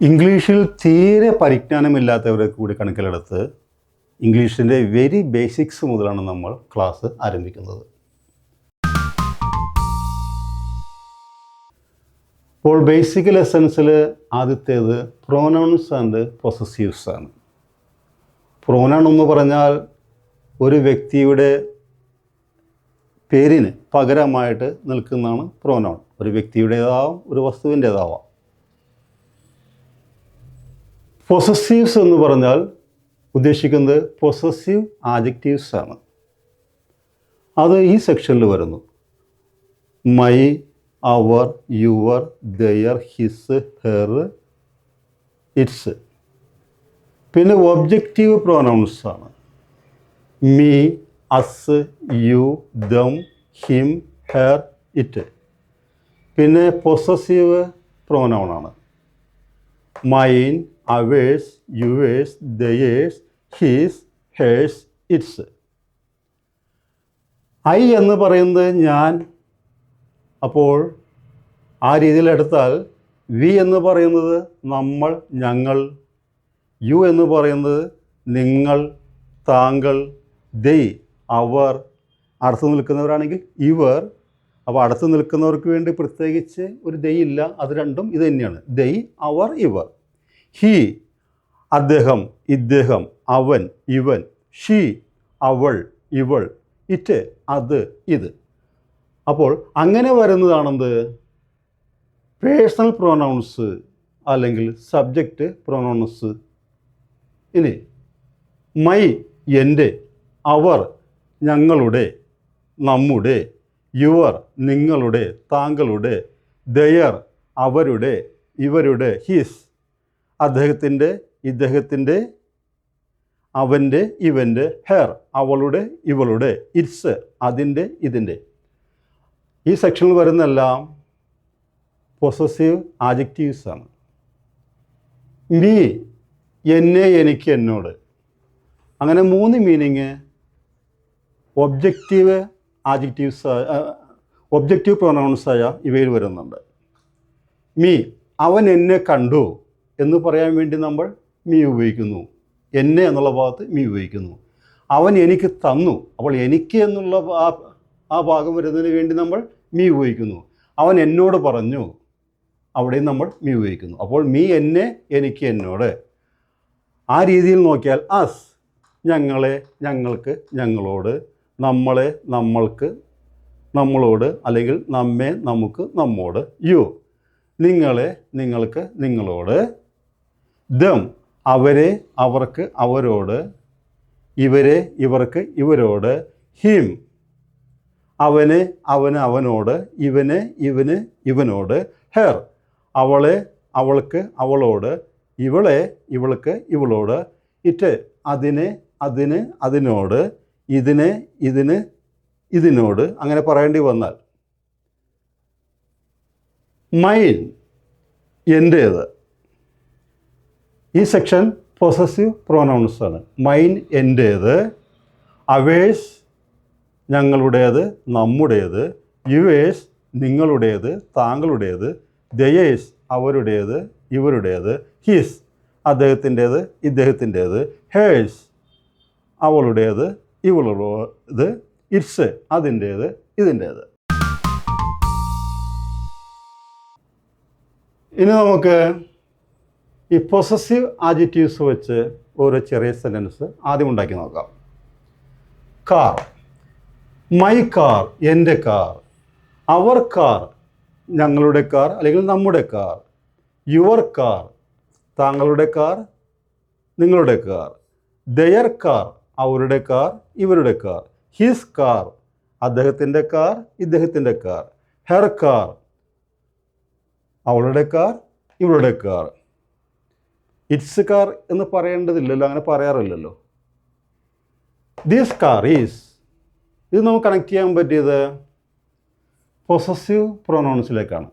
ഇംഗ്ലീഷിൽ തീരെ പരിജ്ഞാനമില്ലാത്തവരെ കൂടി കണക്കിലെടുത്ത് ഇംഗ്ലീഷിൻ്റെ വെരി ബേസിക്സ് മുതലാണ് നമ്മൾ ക്ലാസ് ആരംഭിക്കുന്നത്. അപ്പോൾ ബേസിക് ലെസൺസിൽ ആദ്യത്തേത് പ്രോനൗൺസ് ആൻഡ് പൊസസീവ്സ് ആണ്. പ്രോനൗൺ എന്ന് പറഞ്ഞാൽ ഒരു വ്യക്തിയുടെ പേരിന് പകരമായിട്ട് നിൽക്കുന്നതാണ് പ്രോനൗൺ. ഒരു വ്യക്തിയുടേതാവാം, ഒരു വസ്തുവിൻ്റേതാവാം. പൊസസീവ്സ് എന്ന് പറഞ്ഞാൽ ഉദ്ദേശിക്കുന്നത് പൊസസീവ് ആഡ്ജക്റ്റീവ്സ് ആണ്. അത് ഈ സെക്ഷനിൽ വരുന്നു. My, our, your, their, his, her, its. പിന്നെ ഒബ്ജക്റ്റീവ് പ്രോനൗൺസ് ആണ്. Me, us, you, them, him, her, it. പിന്നെ പൊസസീവ് പ്രോനൗൺ ആണ്. Mine, ours, yours, theirs, his, hers, its. I എന്ന് പറയുന്നത് ഞാൻ. അപ്പോൾ ആ രീതിയിലെടുത്താൽ വി എന്ന് പറയുന്നത് നമ്മൾ, ഞങ്ങൾ. യു എന്ന് പറയുന്നത് നിങ്ങൾ, താങ്കൾ. ദൈ, അവർ. അടുത്ത് നിൽക്കുന്നവരാണെങ്കിൽ ഇവർ. അപ്പോൾ അടുത്ത് നിൽക്കുന്നവർക്ക് വേണ്ടി പ്രത്യേകിച്ച് ഒരു ദൈ ഇല്ല. അത് രണ്ടും ഇത് തന്നെയാണ്. ദൈ, അവർ, ഇവർ. ഹി, അദ്ദേഹം, ഇദ്ദേഹം, അവൻ, ഇവൻ. ഷീ, അവൾ, ഇവൾ. ഇറ്റ്, അത്, ഇത്. അപ്പോൾ അങ്ങനെ വരുന്നതാണെന്ത്? പേഴ്സണൽ പ്രോനൗൺസ് അല്ലെങ്കിൽ സബ്ജക്റ്റ് പ്രോനൗൺസ്. ഇനി മൈ, എൻ്റെ. അവർ, ഞങ്ങളുടെ, നമ്മുടെ. യുവർ, നിങ്ങളുടെ, താങ്കളുടെ. ദയർ, അവരുടെ, ഇവരുടെ. ഹിസ്, അദ്ദേഹത്തിൻ്റെ, ഇദ്ദേഹത്തിൻ്റെ, അവൻ്റെ, ഇവൻ്റെ. ഹെർ, അവളുടെ, ഇവളുടെ. ഇറ്റ്സ്, അതിൻ്റെ, ഇതിൻ്റെ. ഈ സെക്ഷനിൽ വരുന്നെല്ലാം പൊസസീവ് ആഡ്ജക്റ്റീവ്സ് ആണ്. മീ, എന്നെ, എനിക്ക്, എന്നോട്. അങ്ങനെ 3 മീനിങ് ഒബ്ജക്റ്റീവ് ആഡ്ജക്റ്റീവ്സ്, ഒബ്ജക്റ്റീവ് പ്രൊനൗൺസായ ഇവയിൽ വരുന്നുണ്ട്. മീ, അവൻ എന്നെ കണ്ടു എന്ന് പറയാൻ വേണ്ടി നമ്മൾ മീ ഉപയോഗിക്കുന്നു. എന്നെ എന്നുള്ള ഭാഗത്ത് മീ ഉപയോഗിക്കുന്നു. അവൻ എനിക്ക് തന്നു. അപ്പോൾ എനിക്ക് എന്നുള്ള ആ ഭാഗം വരുന്നതിന് വേണ്ടി നമ്മൾ മീ ഉപയോഗിക്കുന്നു. അവൻ എന്നോട് പറഞ്ഞു, അവിടെയും നമ്മൾ മീ ഉപയോഗിക്കുന്നു. അപ്പോൾ മീ, എന്നെ, എനിക്ക്, എന്നോട്. ആ രീതിയിൽ നോക്കിയാൽ അസ്, ഞങ്ങളെ, ഞങ്ങൾക്ക്, ഞങ്ങളോട്. നമ്മളെ, നമ്മൾക്ക്, നമ്മളോട്. അല്ലെങ്കിൽ നമ്മെ, നമുക്ക്, നമ്മോട്. യു, നിങ്ങളെ, നിങ്ങൾക്ക്, നിങ്ങളോട്. ദം, അവരെ, അവർക്ക്, അവരോട്. ഇവരെ, ഇവർക്ക്, ഇവരോട്. ഹിം, അവനെ, അവന്, അവനോട്. ഇവനെ, ഇവന്, ഇവനോട്. ഹെർ, അവളെ, അവൾക്ക്, അവളോട്. ഇവളെ, ഇവൾക്ക്, ഇവളോട്. ഇറ്റ്, അതിനെ, അതിന്, അതിനോട്. ഇതിനെ, ഇതിന്, ഇതിനോട്. അങ്ങനെ പറയേണ്ടി വന്നാൽ മൈൻ, എൻ്റേത്. ഈ സെക്ഷൻ പൊസസീവ് പ്രോനൗൺസ് ആണ്. മൈൻ, എൻ്റേത്. അവേഴ്സ്, ഞങ്ങളുടേത്, നമ്മുടേത്. യുവേഴ്സ്, നിങ്ങളുടേത്, താങ്കളുടേത്. ദയേഴ്സ്, അവരുടേത്, ഇവരുടേത്. ഹിസ്, അദ്ദേഹത്തിൻ്റേത്, ഇദ്ദേഹത്തിൻ്റേത്. ഹേഴ്സ്, അവളുടേത്, ഇവളുടേത്. ഇറ്റ്സ്, അതിൻ്റേത്, ഇതിൻ്റേത്. ഇനി നമുക്ക് ഈ പൊസസീവ് ആഡ്ജക്റ്റീവ്സ് വെച്ച് ഒരു ചെറിയ സെൻറ്റൻസ് ആദ്യം ഉണ്ടാക്കി നോക്കാം. കാർ, മൈ കാർ, എൻ്റെ കാർ. അവർ കാർ, ഞങ്ങളുടെ കാർ അല്ലെങ്കിൽ നമ്മുടെ കാർ. യുവർ കാർ, താങ്കളുടെ കാർ, നിങ്ങളുടെ കാർ. ദയർ കാർ, അവരുടെ കാർ, ഇവരുടെ കാർ. ഹിസ് കാർ, അദ്ദേഹത്തിൻ്റെ കാർ, ഇദ്ദേഹത്തിൻ്റെ കാർ. ഹെർ കാർ, അവളുടെ കാർ, ഇവളുടെ കാർ. ഇറ്റ്സ് കാർ എന്ന് പറയേണ്ടതില്ലല്ലോ, അങ്ങനെ പറയാറില്ലല്ലോ. ദിസ് കാർ ഈസ്, ഇത് നമുക്ക് കണക്ട് ചെയ്യാൻ പറ്റിയത് പൊസസീവ് പ്രൊനൗൺസിലേക്കാണ്.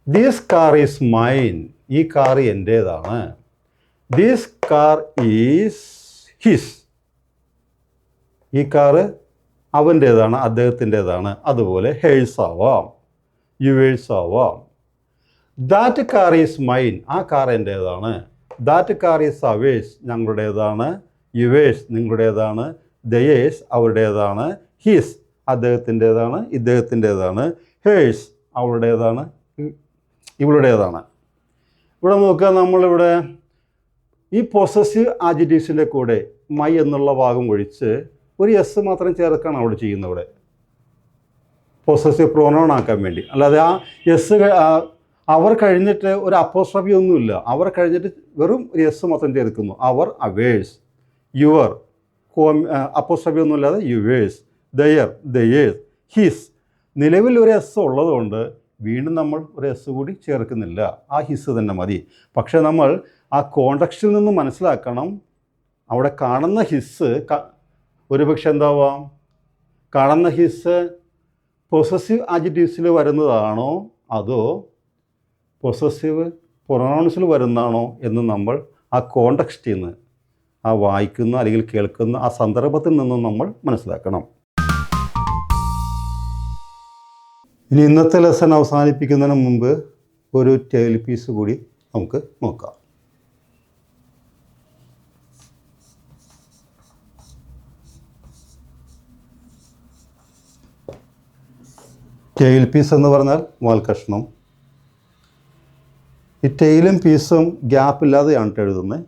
ദിസ് കാർ ഈസ് മൈൻ, ഈ കാർ എൻ്റേതാണ്. ദിസ് കാർ ഈസ് ഹിസ്, ഈ കാറ് അവൻ്റേതാണ്, അദ്ദേഹത്തിൻ്റേതാണ്. അതുപോലെ ഹേഴ്സ് ആവാം, യുവേഴ്സ് ആവാം. ദാറ്റ് കാർ ഈസ് മൈൻ, ആ കാർ എൻ്റേതാണ്. ദാറ്റ് കാർ ഈസ് അവേഴ്സ്, ഞങ്ങളുടേതാണ്. യുവേഴ്സ്, നിങ്ങളുടേതാണ്. ദയേഴ്സ്, അവരുടേതാണ്. ഹിസ്, അദ്ദേഹത്തിൻ്റേതാണ്, ഇദ്ദേഹത്തിൻ്റേതാണ്. ഹേഴ്സ്, അവളുടേതാണ്, ഇവളുടേതാണ്. ഇവിടെ നോക്കുക, നമ്മളിവിടെ ഈ പൊസസീവ് ആഡ്ജക്റ്റീവ്സിൻ്റെ കൂടെ മൈ എന്നുള്ള ഭാഗം ഒഴിച്ച് ഒരു എസ് മാത്രം ചേർക്കാണ് അവിടെ ചെയ്യുന്നത്. ഇവിടെ പൊസസീവ് പ്രൊനൗൺ ആക്കാൻ വേണ്ടി. അല്ലാതെ ആ എസ് അവർ കഴിഞ്ഞിട്ട് ഒരു അപ്പോസ്ട്രോഫി ഒന്നുമില്ല. അവർ കഴിഞ്ഞിട്ട് വെറും ഒരു എസ് മാത്രം ചേർക്കുന്നു. Our, ours. യുവർ, അപ്പോസ്ട്രോഫി ഒന്നുമില്ലാതെ യുവേഴ്സ്. Their, theirs. ഹിസ്, നിലവിൽ ഒരു എസ് ഉള്ളതുകൊണ്ട് വീണ്ടും നമ്മൾ ഒരു എസ് കൂടി ചേർക്കുന്നില്ല. ആ ഹിസ് തന്നെ മതി. പക്ഷേ നമ്മൾ ആ കോണ്ടക്സ്റ്റിൽ നിന്ന് മനസ്സിലാക്കണം, അവിടെ കാണുന്ന ഹിസ് ഒരുപക്ഷെ എന്താവാം, കാണുന്ന ഹിസ് പൊസസീവ് ആഡ്ജക്റ്റീവ്സിൽ വരുന്നതാണോ അതോ പൊസസീവ് പ്രൊനൗൺസിൽ വരുന്നതാണോ എന്ന് നമ്മൾ ആ കോണ്ടക്സ്റ്റിൽ നിന്ന്, ആ വായിക്കുന്ന അല്ലെങ്കിൽ കേൾക്കുന്ന ആ സന്ദർഭത്തിൽ നിന്നും നമ്മൾ മനസ്സിലാക്കണം. ഇനി ഇന്നത്തെ ലെസൺ അവസാനിപ്പിക്കുന്നതിന് മുമ്പ് ഒരു ടെയിൽ പീസ് കൂടി നമുക്ക് നോക്കാം. ടെയിൽ പീസ് എന്ന് പറഞ്ഞാൽ വാൽക്കഷ്ണം. ഈ ടെയിലും പീസും ഗ്യാപ്പില്ലാതെയാണ് എഴുതുന്നത്.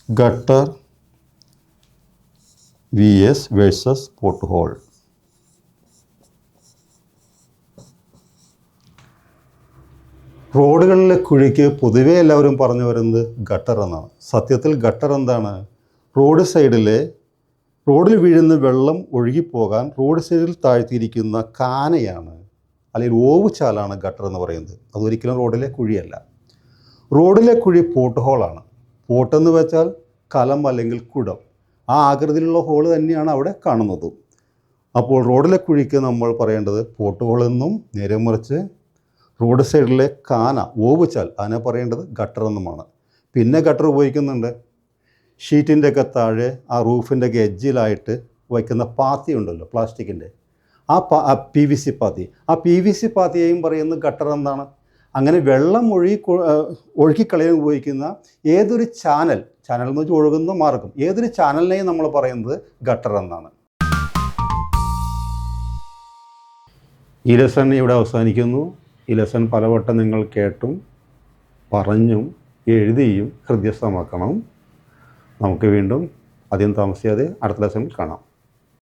Gutter vs versus pothole. റോഡുകളിലെ കുഴിക്ക് പൊതുവേ എല്ലാവരും പറഞ്ഞു വരുന്നത് ഗട്ടർ എന്നാണ്. സത്യത്തിൽ ഗട്ടർ എന്താണ്? റോഡിൽ വീഴുന്ന വെള്ളം ഒഴുകിപ്പോകാൻ റോഡ് സൈഡിൽ താഴ്ത്തിയിരിക്കുന്ന കാനയാണ്, അല്ലെങ്കിൽ ഓവുചാലാണ് ഗട്ടർ എന്ന് പറയുന്നത്. അതൊരിക്കലും റോഡിലെ കുഴിയല്ല. റോഡിലെ കുഴി പോട്ട് ഹോളാണ്. പോട്ടെന്ന് വെച്ചാൽ കലം അല്ലെങ്കിൽ കുടം. ആ ആകൃതിയിലുള്ള ഹോൾ തന്നെയാണ് അവിടെ കാണുന്നത്. അപ്പോൾ റോഡിലെ കുഴിക്ക് നമ്മൾ പറയേണ്ടത് പോട്ട് ഹോൾ എന്നും, നേരെ മറിച്ച് റോഡ് സൈഡിലെ കാന, ഓവുചാൽ, അതിനെ പറയേണ്ടത് ഗട്ടർ എന്നുമാണ്. പിന്നെ ഗട്ടർ ഉപയോഗിക്കുന്നുണ്ട് ഷീറ്റിൻ്റെ ഒക്കെ താഴെ ആ റൂഫിൻ്റെ ഒക്കെ എഡ്ജിലായിട്ട് വയ്ക്കുന്ന പാത്തി ഉണ്ടല്ലോ, പ്ലാസ്റ്റിക്കിൻ്റെ, ആ PVC പാത്തി. ആ PVC പാത്തിയെയും പറയുന്നത് ഗട്ടർ എന്നാണ്. അങ്ങനെ വെള്ളം ഒഴുക്കിക്കളയാൻ ഉപയോഗിക്കുന്ന ഏതൊരു ചാനൽ എന്ന് വെച്ചാൽ ഒഴുകുന്ന മാർഗം, ഏതൊരു ചാനലിനെയും നമ്മൾ പറയുന്നത് ഗട്ടർ എന്നാണ്. ഈ ലെസൺ ഇവിടെ അവസാനിക്കുന്നു. ഈ ലെസൺ പലവട്ടം നിങ്ങൾ കേട്ടും പറഞ്ഞും എഴുതിയും ഹൃദ്യസ്ഥമാക്കണം. നമുക്ക് വീണ്ടും അധികം താമസിയാതെ അടുത്ത ലെസണിൽ കാണാം.